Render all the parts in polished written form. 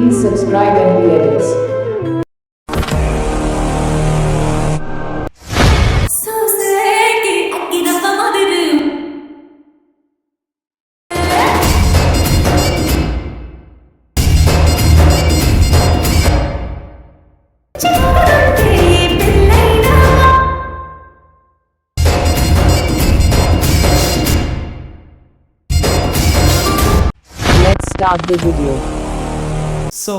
Please subscribe and edits. Let's start the video. So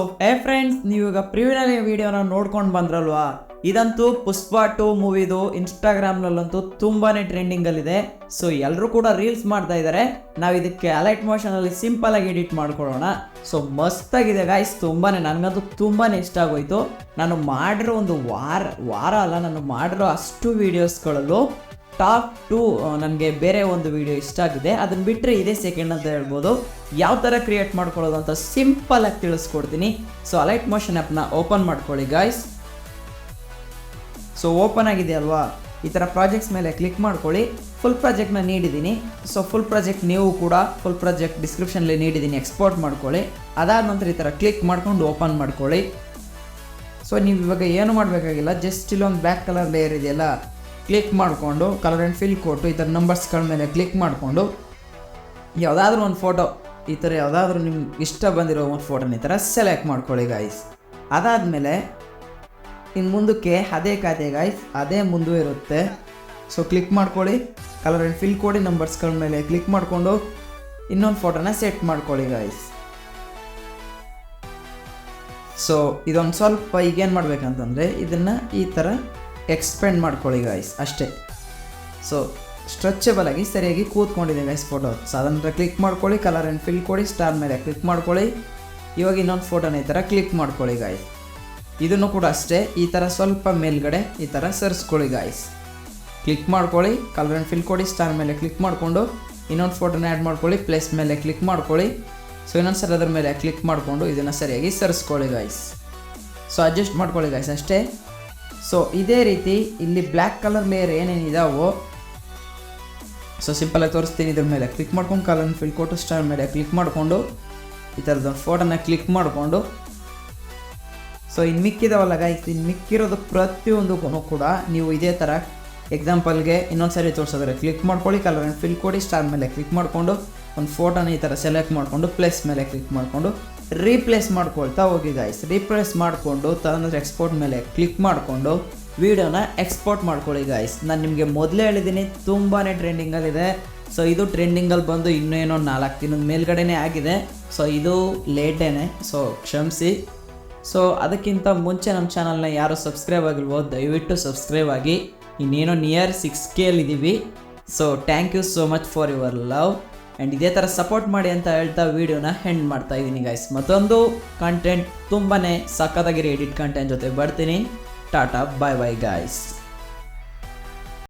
friends, ನೀವೀಗ ಪ್ರಿವ್ಯೂನಲ್ಲಿ ವಿಡಿಯೋನ ನೋಡ್ಕೊಂಡು ಬಂದ್ರಲ್ವಾ, ಇದಂತೂ ಪುಷ್ಪ 2 ಮೂವಿದು ಇನ್ಸ್ಟಾಗ್ರಾಮ್ನಲ್ಲಂತೂ ತುಂಬಾ ಟ್ರೆಂಡಿಂಗಲ್ಲಿದೆ. ಸೊ ಎಲ್ಲರೂ ಕೂಡ ರೀಲ್ಸ್ ಮಾಡ್ತಾ ಇದ್ದಾರೆ. ನಾವು ಇದಕ್ಕೆ ಅಲೈಟ್ ಮೋಷನಲ್ಲಿ ಸಿಂಪಲ್ ಆಗಿ ಎಡಿಟ್ ಮಾಡ್ಕೊಳ್ಳೋಣ. ಸೊ ಮಸ್ತಾಗಿದೆ ಗಾಯ್ಸ್, ನನಗಂತೂ ತುಂಬಾ ಇಷ್ಟ ಆಗೋಯ್ತು. ನಾನು ಮಾಡಿರೋ ಒಂದು ವಾರ ಅಲ್ಲ, ನಾನು ಮಾಡಿರೋ ಅಷ್ಟು ವೀಡಿಯೋಸ್ಗಳಲ್ಲೂ ಟಾಪ್ 2 ನನಗೆ ಬೇರೆ ಒಂದು ವಿಡಿಯೋ ಇಷ್ಟ ಆಗಿದೆ. ಅದನ್ನು ಬಿಟ್ಟರೆ ಇದೇ ಸೆಕೆಂಡ್ ಅಂತ ಹೇಳ್ಬೋದು. ಯಾವ ಥರ ಕ್ರಿಯೇಟ್ ಮಾಡ್ಕೊಳ್ಳೋದು ಅಂತ ಸಿಂಪಲಾಗಿ ತಿಳಿಸ್ಕೊಡ್ತೀನಿ. ಸೊ ಅಲೈಟ್ ಮೋಷನ್ ಆ್ಯಪ್ನ ಓಪನ್ ಮಾಡ್ಕೊಳ್ಳಿ ಗಾಯ್ಸ್. ಸೊ ಓಪನ್ ಆಗಿದೆ ಅಲ್ವಾ, ಈ ಥರ ಪ್ರಾಜೆಕ್ಟ್ಸ್ ಮೇಲೆ ಕ್ಲಿಕ್ ಮಾಡ್ಕೊಳ್ಳಿ. ಫುಲ್ ಪ್ರಾಜೆಕ್ಟ್ನ ನೀಡಿದ್ದೀನಿ. ಸೊ ಫುಲ್ ಪ್ರಾಜೆಕ್ಟ್ ನೀವು ಕೂಡ ಫುಲ್ ಪ್ರಾಜೆಕ್ಟ್ ಡಿಸ್ಕ್ರಿಪ್ಷನಲ್ಲಿ ನೀಡಿದ್ದೀನಿ, ಎಕ್ಸ್ಪೋರ್ಟ್ ಮಾಡ್ಕೊಳ್ಳಿ. ಅದಾದ ನಂತರ ಈ ಥರ ಕ್ಲಿಕ್ ಮಾಡ್ಕೊಂಡು ಓಪನ್ ಮಾಡ್ಕೊಳ್ಳಿ. ಸೊ ನೀವು ಇವಾಗ ಏನು ಮಾಡಬೇಕಾಗಿಲ್ಲ, ಜಸ್ಟ್ ಇಲ್ಲೊಂದು ಬ್ಲ್ಯಾಕ್ ಕಲರ್ ಲೇಯರ್ ಇದೆಯಲ್ಲ, ಕ್ಲಿಕ್ ಮಾಡಿಕೊಂಡು ಕಲರ್ ಆ್ಯಂಡ್ ಫಿಲ್ ಕೊಟ್ಟು ಈ ಥರ ನಂಬರ್ಸ್ಗಳ ಮೇಲೆ ಕ್ಲಿಕ್ ಮಾಡಿಕೊಂಡು ಯಾವುದಾದ್ರೂ ಒಂದು ಫೋಟೋ, ಈ ಥರ ಯಾವುದಾದ್ರೂ ನಿಮ್ಗೆ ಇಷ್ಟ ಬಂದಿರೋ ಒಂದು ಫೋಟೋನ ಈ ಥರ ಸೆಲೆಕ್ಟ್ ಮಾಡ್ಕೊಳ್ಳಿ ಗಾಯ್ಸ್. ಅದಾದಮೇಲೆ ಇನ್ನು ಮುಂದಕ್ಕೆ ಅದೇ ಖಾತೆ ಗಾಯ್ಸ್, ಅದೇ ಮುಂದೆ ಇರುತ್ತೆ. ಸೊ ಕ್ಲಿಕ್ ಮಾಡ್ಕೊಳ್ಳಿ, ಕಲರ್ ಆ್ಯಂಡ್ ಫಿಲ್ ಕೊಡಿ, ನಂಬರ್ಸ್ಗಳ ಮೇಲೆ ಕ್ಲಿಕ್ ಮಾಡಿಕೊಂಡು ಇನ್ನೊಂದು ಫೋಟೋನ ಸೆಟ್ ಮಾಡ್ಕೊಳ್ಳಿ ಗಾಯ್ಸ್. ಸೊ ಇದೊಂದು ಸ್ವಲ್ಪ ಈಗೇನು ಮಾಡಬೇಕಂತಂದರೆ ಇದನ್ನು ಈ ಥರ ಎಕ್ಸ್ಪೆಂಡ್ ಮಾಡ್ಕೊಳ್ಳಿ ಗಾಯ್ಸ್, ಅಷ್ಟೇ. ಸೊ ಸ್ಟ್ರೆಚಬಲ್ ಆಗಿ ಸರಿಯಾಗಿ ಕೂತ್ಕೊಂಡಿದೆ ಗಾಯ್ಸ್ ಫೋಟೋ. ಸೊ ಅದನ್ನು ಕ್ಲಿಕ್ ಮಾಡ್ಕೊಳ್ಳಿ, ಕಲರ್ ಆ್ಯಂಡ್ ಫಿಲ್ ಕೊಡಿ, ಸ್ಟಾರ್ ಮೇಲೆ ಕ್ಲಿಕ್ ಮಾಡ್ಕೊಳ್ಳಿ. ಇವಾಗ ಇನ್ನೊಂದು ಫೋಟೋನ ಈ ಥರ ಕ್ಲಿಕ್ ಮಾಡ್ಕೊಳ್ಳಿ ಗಾಯ್ಸ್. ಇದನ್ನು ಕೂಡ ಅಷ್ಟೇ, ಈ ಥರ ಸ್ವಲ್ಪ ಮೇಲ್ಗಡೆ ಈ ಥರ ಸರಿಸ್ಕೊಳ್ಳಿ ಗಾಯ್ಸ್. ಕ್ಲಿಕ್ ಮಾಡ್ಕೊಳ್ಳಿ, ಕಲರ್ ಆ್ಯಂಡ್ ಫಿಲ್ ಕೊಡಿ, ಸ್ಟಾರ್ ಮೇಲೆ ಕ್ಲಿಕ್ ಮಾಡಿಕೊಂಡು ಇನ್ನೊಂದು ಫೋಟೋನ ಆ್ಯಡ್ ಮಾಡ್ಕೊಳ್ಳಿ, ಪ್ಲೇಸ್ ಮೇಲೆ ಕ್ಲಿಕ್ ಮಾಡ್ಕೊಳ್ಳಿ. ಸೊ ಇನ್ನೊಂದು ಸರಿ ಅದರ ಮೇಲೆ ಕ್ಲಿಕ್ ಮಾಡಿಕೊಂಡು ಇದನ್ನು ಸರಿಯಾಗಿ ಸರಿಸ್ಕೊಳ್ಳಿ ಗಾಯ್ಸ್. ಸೊ ಅಡ್ಜಸ್ಟ್ ಮಾಡ್ಕೊಳ್ಳಿ ಗಾಯ್ಸ್, ಅಷ್ಟೇ. ಸೊ ಇದೇ ರೀತಿ ಇಲ್ಲಿ ಬ್ಲ್ಯಾಕ್ ಕಲರ್ ಲೇಯರ್ ಏನೇನಿದಾವೋ, ಸೊ ಸಿಂಪಲಾಗಿ ತೋರಿಸ್ತೀನಿ. ಇದ್ರ ಮೇಲೆ ಕ್ಲಿಕ್ ಮಾಡ್ಕೊಂಡು ಕಲರ್ ಆ್ಯಂಡ್ ಫಿಲ್ ಕೊಟ್ಟು ಸ್ಟಾರ್ ಮೇಲೆ ಕ್ಲಿಕ್ ಮಾಡಿಕೊಂಡು ಈ ಥರದ ಫೋಟೋನ ಕ್ಲಿಕ್ ಮಾಡಿಕೊಂಡು, ಸೊ ಇನ್ನು ಮಿಕ್ಕಿದಾವಲ್ಲ ಗಾಯ್ಸ್, ಇನ್ನು ಮಿಕ್ಕಿರೋದು ಪ್ರತಿಯೊಂದಕ್ಕೂ ಕೂಡ ನೀವು ಇದೇ ಥರ ಎಕ್ಸಾಂಪಲ್ಗೆ ಇನ್ನೊಂದು ಸರಿ ತೋರಿಸಿದ್ರೆ ಕ್ಲಿಕ್ ಮಾಡ್ಕೊಳ್ಳಿ, ಕಲರ್ ಆ್ಯಂಡ್ ಫಿಲ್ ಕೊಡಿ, ಸ್ಟಾರ್ ಮೇಲೆ ಕ್ಲಿಕ್ ಮಾಡಿಕೊಂಡು ಒಂದು ಫೋಟೋನ ಈ ಥರ ಸೆಲೆಕ್ಟ್ ಮಾಡಿಕೊಂಡು ಪ್ಲೇಸ್ ಮೇಲೆ ಕ್ಲಿಕ್ ಮಾಡಿಕೊಂಡು ರೀಪ್ಲೇಸ್ ಮಾಡ್ಕೊಳ್ತಾ ಹೋಗಿ ಗಾಯ್ಸ್. ರೀಪ್ಲೇಸ್ ಮಾಡಿಕೊಂಡು ತದನಂತರ ಎಕ್ಸ್ಪೋರ್ಟ್ ಮೇಲೆ ಕ್ಲಿಕ್ ಮಾಡಿಕೊಂಡು ವೀಡಿಯೋನ ಎಕ್ಸ್ಪೋರ್ಟ್ ಮಾಡ್ಕೊಳ್ಳಿ ಗಾಯ್ಸ್. ನಾನು ನಿಮಗೆ ಮೊದಲೇ ಹೇಳಿದ್ದೀನಿ, ತುಂಬಾ ಟ್ರೆಂಡಿಂಗಲ್ಲಿದೆ. ಸೊ ಇದು ಟ್ರೆಂಡಿಂಗಲ್ಲಿ ಬಂದು ಇನ್ನೇನೋ 4 ದಿನದ ಮೇಲ್ಗಡೆನೇ ಆಗಿದೆ. ಸೊ ಇದು ಲೇಟೇನೆ, ಸೊ ಕ್ಷಮಿಸಿ. ಸೊ ಅದಕ್ಕಿಂತ ಮುಂಚೆ ನಮ್ಮ ಚಾನಲ್ನ ಯಾರು ಸಬ್ಸ್ಕ್ರೈಬ್ ಆಗಿಲ್ವೋ ದಯವಿಟ್ಟು ಸಬ್ಸ್ಕ್ರೈಬ್ ಆಗಿ. ಇನ್ನೇನೋ ನಿಯರ್ 6K ಇದ್ದೀವಿ. So thank you so much for your love and ಇದೇ ಥರ ಸಪೋರ್ಟ್ ಮಾಡಿ ಅಂತ ಹೇಳ್ತಾ ವೀಡಿಯೋನ ಎಂಡ್ ಮಾಡ್ತಾ ಇದ್ದೀನಿ ಗೈಸ್. ಮತ್ತೊಂದು ಕಂಟೆಂಟ್ ತುಂಬಾ ಸಖತ್ತಾಗಿರೋ ಎಡಿಟ್ ಕಂಟೆಂಟ್ ಜೊತೆ ಬರ್ತೀನಿ. ಟಾಟಾ, ಬಾಯ್ ಬಾಯ್ ಗಾಯ್ಸ್.